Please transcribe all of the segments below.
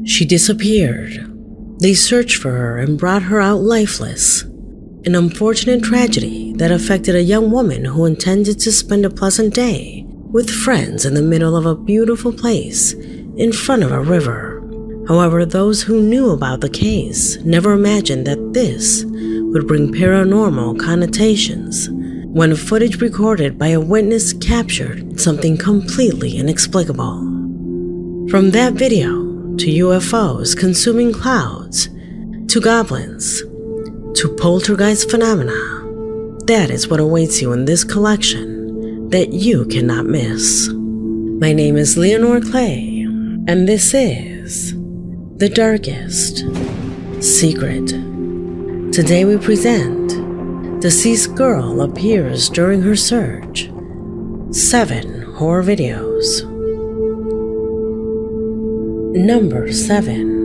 She disappeared. They searched for her and brought her out lifeless. An unfortunate tragedy that affected a young woman who intended to spend a pleasant day with friends in the middle of a beautiful place in front of a river. However, those who knew about the case never imagined that this would bring paranormal connotations when footage recorded by a witness captured something completely inexplicable. From that video to UFOs consuming clouds, to goblins, to poltergeist phenomena, that is what awaits you in this collection that you cannot miss. My name is Leonore Clay, and this is The Darkest Secret. Today we present Deceased Girl Appears During Her Search, 7 Horror Videos. Number 7.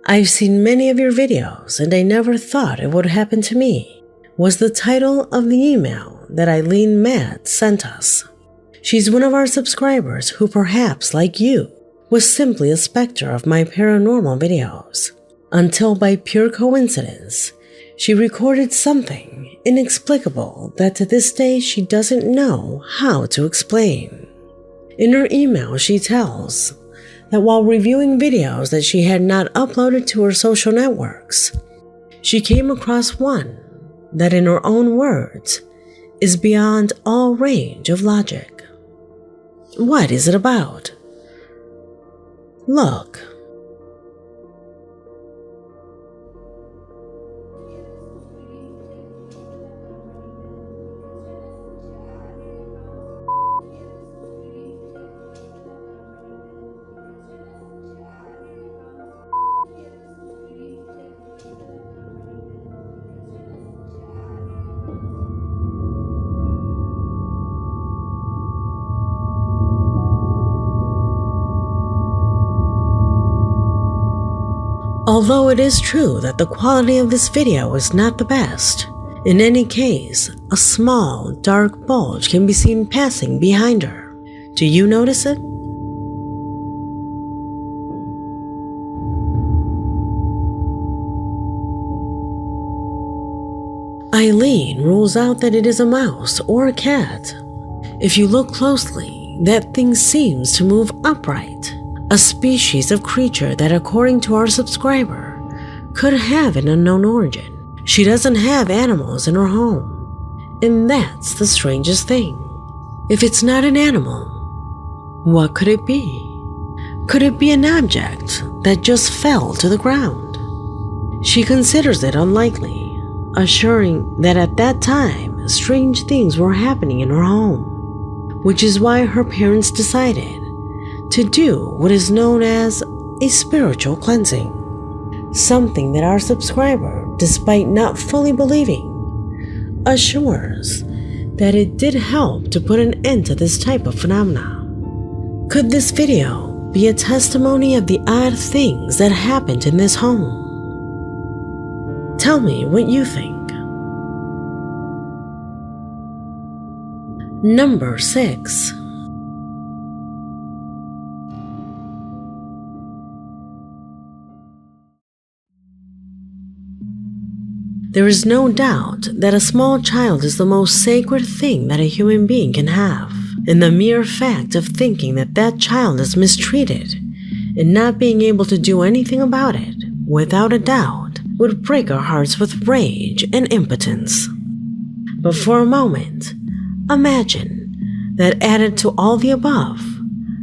I've seen many of your videos and I never thought it would happen to me, was the title of the email that Eileen Matt sent us. She's one of our subscribers who, perhaps like you, was simply a specter of my paranormal videos, until by pure coincidence, she recorded something inexplicable that to this day she doesn't know how to explain. In her email, she tells that while reviewing videos that she had not uploaded to her social networks, she came across one that, in her own words, is beyond all range of logic. What is it about? Look. Although it is true that the quality of this video is not the best, in any case, a small, dark bulge can be seen passing behind her. Do you notice it? Eileen rules out that it is a mouse or a cat. If you look closely, that thing seems to move upright. A species of creature that, according to our subscriber, could have an unknown origin. She doesn't have animals in her home, and that's the strangest thing. If it's not an animal, what could it be? Could it be an object that just fell to the ground? She considers it unlikely, assuring that at that time, strange things were happening in her home, which is why her parents decided to do what is known as a spiritual cleansing. Something that our subscriber, despite not fully believing, assures that it did help to put an end to this type of phenomena. Could this video be a testimony of the odd things that happened in this home? Tell me what you think. Number 6. There is no doubt that a small child is the most sacred thing that a human being can have, and the mere fact of thinking that that child is mistreated and not being able to do anything about it, without a doubt, would break our hearts with rage and impotence. But for a moment, imagine that added to all the above,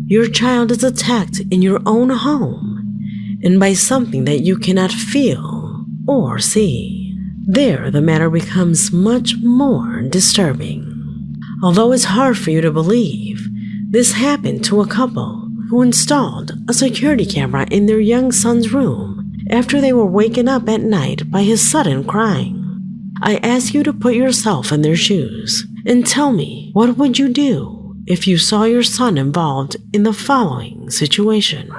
your child is attacked in your own home, and by something that you cannot feel or see. There, the matter becomes much more disturbing. Although it's hard for you to believe, this happened to a couple who installed a security camera in their young son's room after they were waken up at night by his sudden crying. I ask you to put yourself in their shoes and tell me, what would you do if you saw your son involved in the following situation?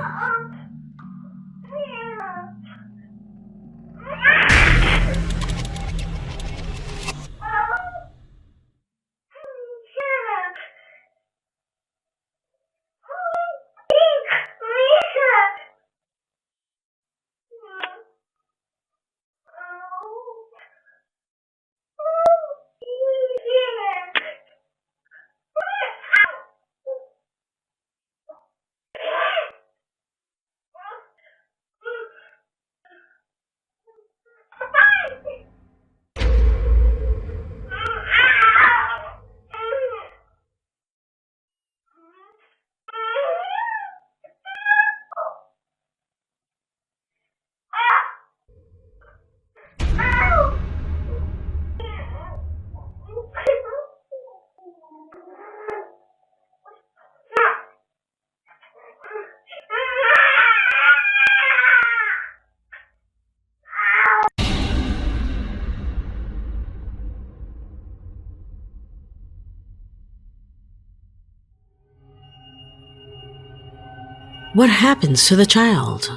What happens to the child?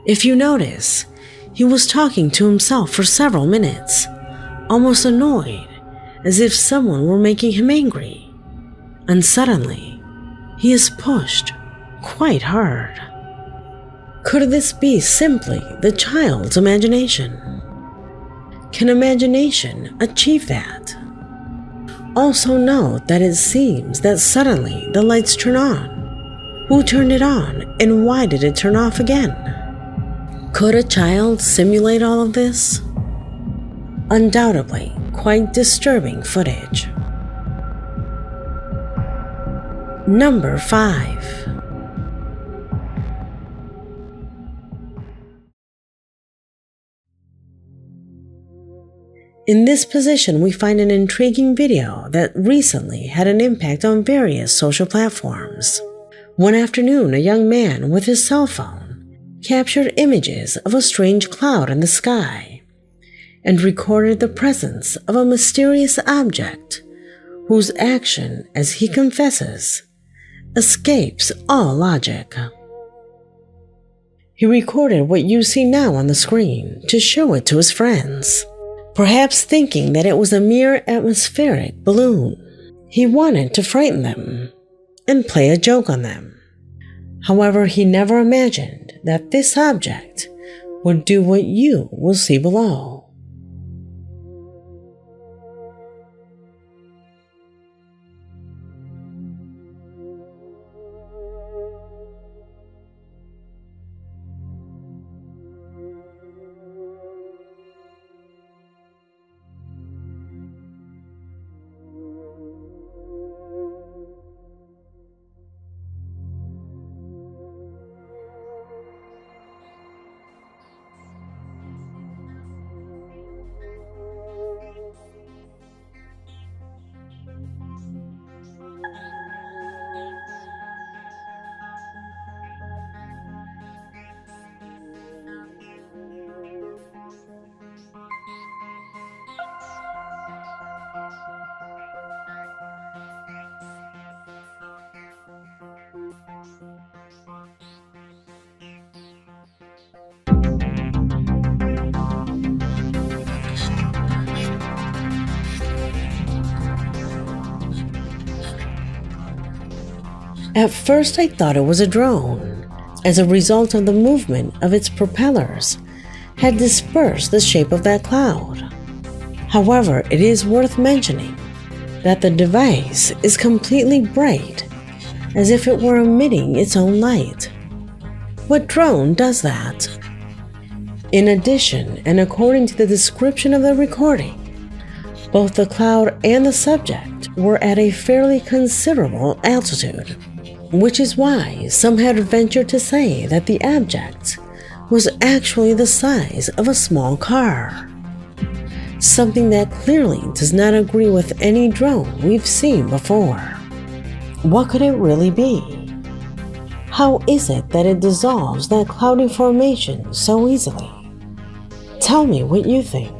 If you notice, he was talking to himself for several minutes, almost annoyed, as if someone were making him angry. And suddenly, he is pushed quite hard. Could this be simply the child's imagination? Can imagination achieve that? Also note that it seems that suddenly the lights turn on. Who turned it on and why did it turn off again? Could a child simulate all of this? Undoubtedly, quite disturbing footage. Number 5. In this position, we find an intriguing video that recently had an impact on various social platforms. One afternoon, a young man with his cell phone captured images of a strange cloud in the sky and recorded the presence of a mysterious object whose action, as he confesses, escapes all logic. He recorded what you see now on the screen to show it to his friends, perhaps thinking that it was a mere atmospheric balloon. He wanted to frighten them and play a joke on them. However, he never imagined that this object would do what you will see below. At first I thought it was a drone, as a result of the movement of its propellers had dispersed the shape of that cloud. However, it is worth mentioning that the device is completely bright, as if it were emitting its own light. What drone does that? In addition, and according to the description of the recording, both the cloud and the subject were at a fairly considerable altitude, which is why some had ventured to say that the object was actually the size of a small car. Something that clearly does not agree with any drone we've seen before. What could it really be? How is it that it dissolves that cloudy formation so easily? Tell me what you think.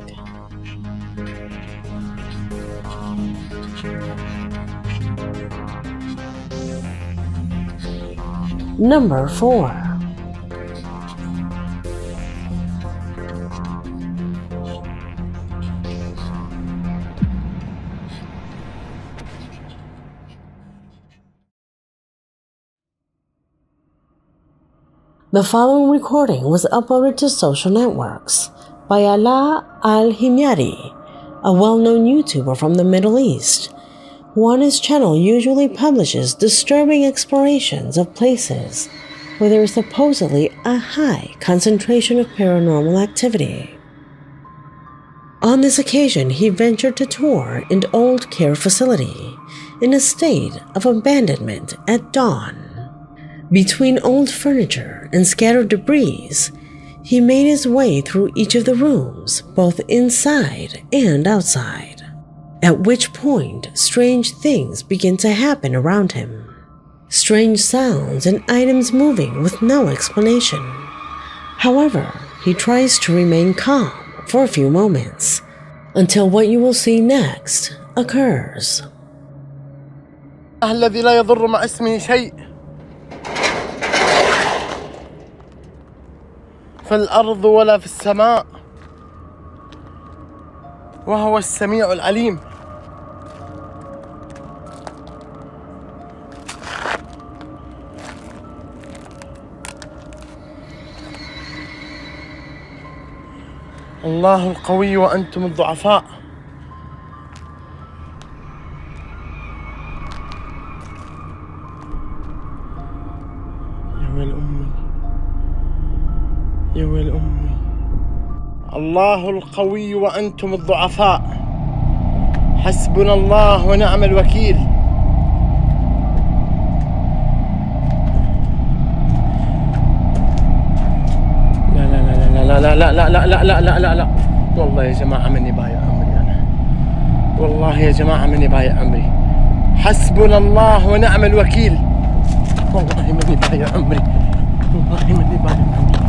Number 4. The following recording was uploaded to social networks by Ala Al-Himyari, a well-known YouTuber from the Middle East, who on his channel usually publishes disturbing explorations of places where there is supposedly a high concentration of paranormal activity. On this occasion, he ventured to tour an old care facility in a state of abandonment at dawn. Between old furniture and scattered debris, he made his way through each of the rooms, both inside and outside, at which point strange things begin to happen around him. Strange sounds and items moving with no explanation. However, he tries to remain calm for a few moments, until what you will see next occurs. الذي لا يضر مع اسمه شيء في الأرض ولا في السماء، وهو السميع العليم. الله القوي وأنتم الضعفاء. يا ويل أمي، يا ويل أمي. الله القوي وأنتم الضعفاء، حسبنا الله ونعم الوكيل. لا لا لا لا لا لا لا لا لا لا لا لا، والله يا جماعة مني بايع عمري أنا، والله يا جماعة مني بايع عمري. حسبنا الله ونعم الوكيل. والله مني بايع عمري، والله مني بايع عمري.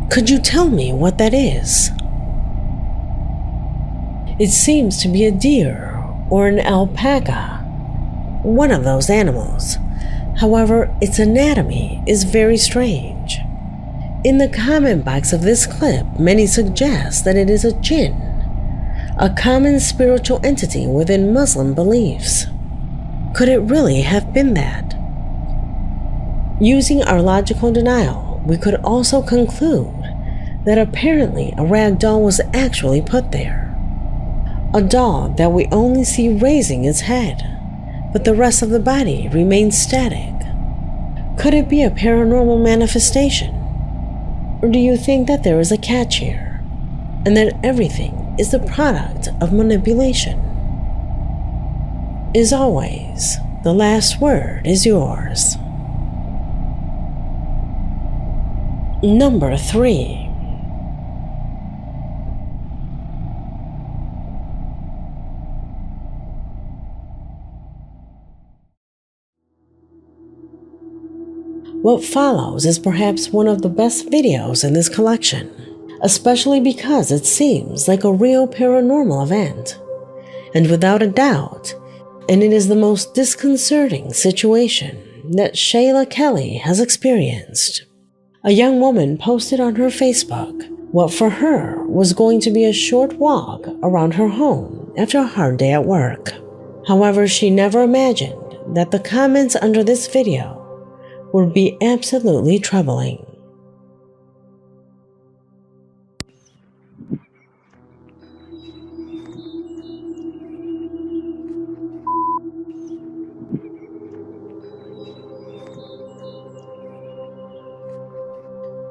Could you tell me what that is? It seems to be a deer or an alpaca, one of those animals. However, its anatomy is very strange. In the comment box of this clip, many suggest that it is a jinn, a common spiritual entity within Muslim beliefs. Could it really have been that? Using our logical denial, we could also conclude that apparently a rag doll was actually put there. A doll that we only see raising its head, but the rest of the body remains static. Could it be a paranormal manifestation? Or do you think that there is a catch here, and that everything is the product of manipulation? As always, the last word is yours. Number 3. What follows is perhaps one of the best videos in this collection, especially because it seems like a real paranormal event. And without a doubt, and it is the most disconcerting situation that Shayla Kelly has experienced. A young woman posted on her Facebook what for her was going to be a short walk around her home after a hard day at work. However, she never imagined that the comments under this video would be absolutely troubling.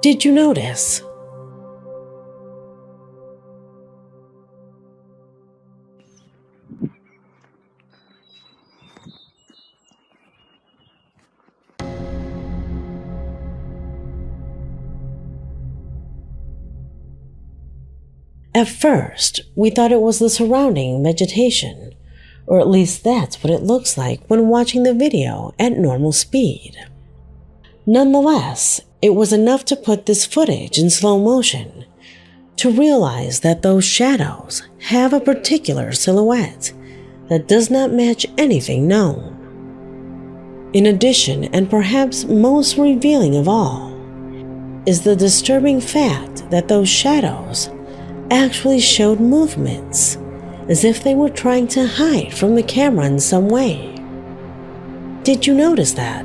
Did you notice? At first, we thought it was the surrounding vegetation, or at least that's what it looks like when watching the video at normal speed. Nonetheless, it was enough to put this footage in slow motion to realize that those shadows have a particular silhouette that does not match anything known. In addition, and perhaps most revealing of all, is the disturbing fact that those shadows actually showed movements, as if they were trying to hide from the camera in some way. Did you notice that?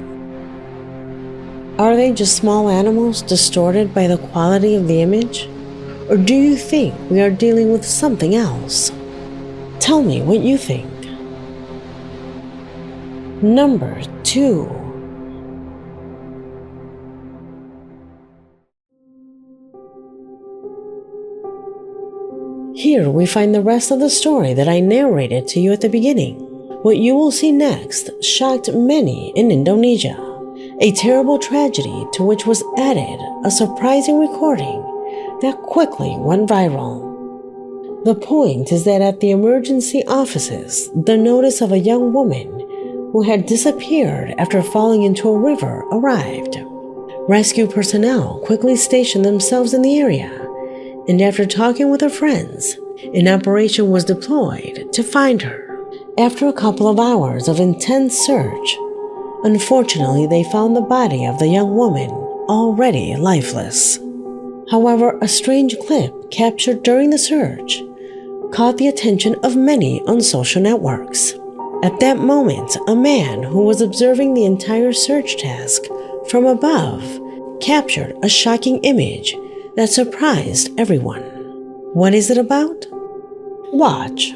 Are they just small animals distorted by the quality of the image? Or do you think we are dealing with something else? Tell me what you think. Number 2. Here we find the rest of the story that I narrated to you at the beginning. What you will see next shocked many in Indonesia, a terrible tragedy to which was added a surprising recording that quickly went viral. The point is that at the emergency offices, the notice of a young woman who had disappeared after falling into a river arrived. Rescue personnel quickly stationed themselves in the area, and after talking with her friends, an operation was deployed to find her. After a couple of hours of intense search, unfortunately they found the body of the young woman already lifeless. However, a strange clip captured during the search caught the attention of many on social networks. At that moment, a man who was observing the entire search task from above captured a shocking image that surprised everyone. What is it about? Watch.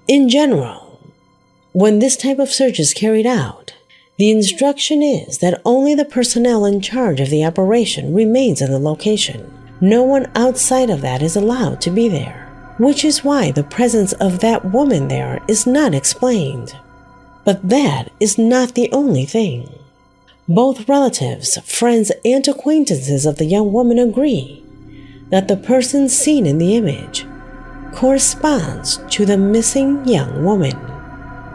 In general, when this type of search is carried out, the instruction is that only the personnel in charge of the operation remains in the location. No one outside of that is allowed to be there, which is why the presence of that woman there is not explained. But that is not the only thing. Both relatives, friends, and acquaintances of the young woman agree that the person seen in the image corresponds to the missing young woman,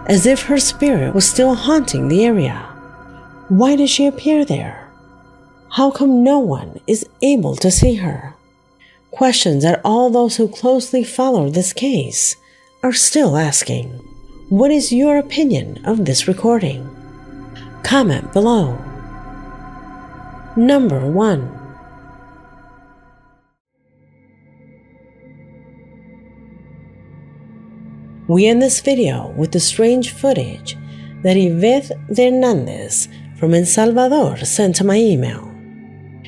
as if her spirit was still haunting the area. Why does she appear there? How come no one is able to see her? Questions that all those who closely follow this case are still asking. What is your opinion of this recording? Comment below. Number 1. We end this video with the strange footage that Yvette Hernandez from El Salvador sent to my email.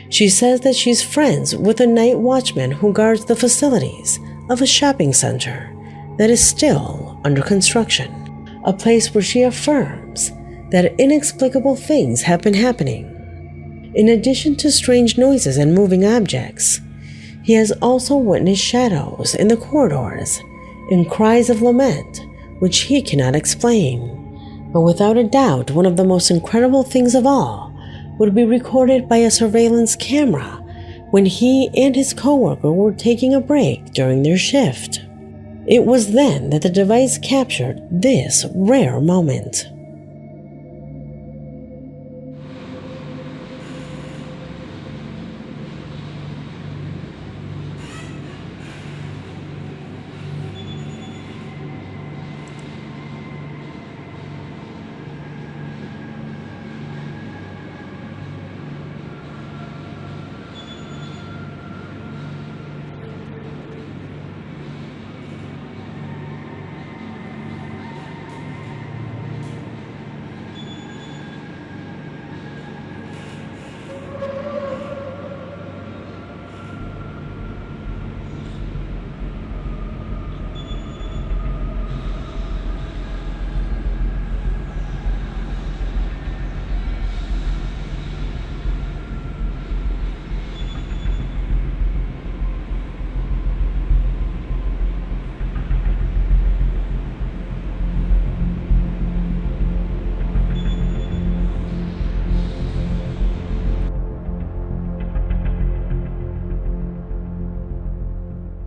She says that she's friends with a night watchman who guards the facilities of a shopping center that is still under construction, a place where she affirms that inexplicable things have been happening. In addition to strange noises and moving objects, he has also witnessed shadows in the corridors and cries of lament which he cannot explain. But without a doubt, one of the most incredible things of all would be recorded by a surveillance camera when he and his coworker were taking a break during their shift. It was then that the device captured this rare moment.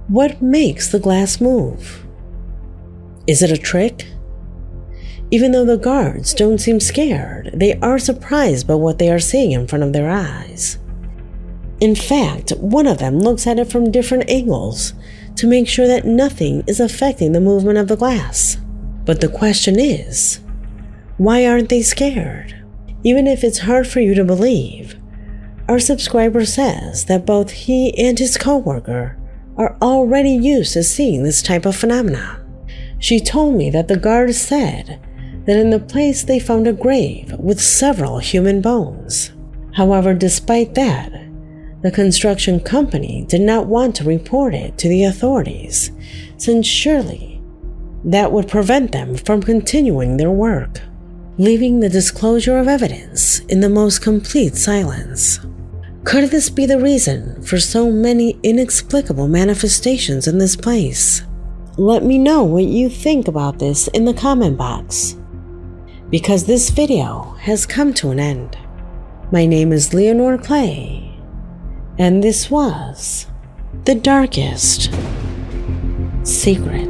What makes the glass move? Is it a trick? Even though the guards don't seem scared, they are surprised by what they are seeing in front of their eyes. In fact, one of them looks at it from different angles to make sure that nothing is affecting the movement of the glass. But the question is, why aren't they scared? Even if it's hard for you to believe, our subscriber says that both he and his coworker are already used to seeing this type of phenomena. She told me that the guards said that in the place they found a grave with several human bones. However, despite that, the construction company did not want to report it to the authorities, since surely that would prevent them from continuing their work, leaving the disclosure of evidence in the most complete silence. Could this be the reason for so many inexplicable manifestations in this place? let me know what you think about this in the comment box, because this video has come to an end. My name is Leonore Clay, and this was The Darkest Secret.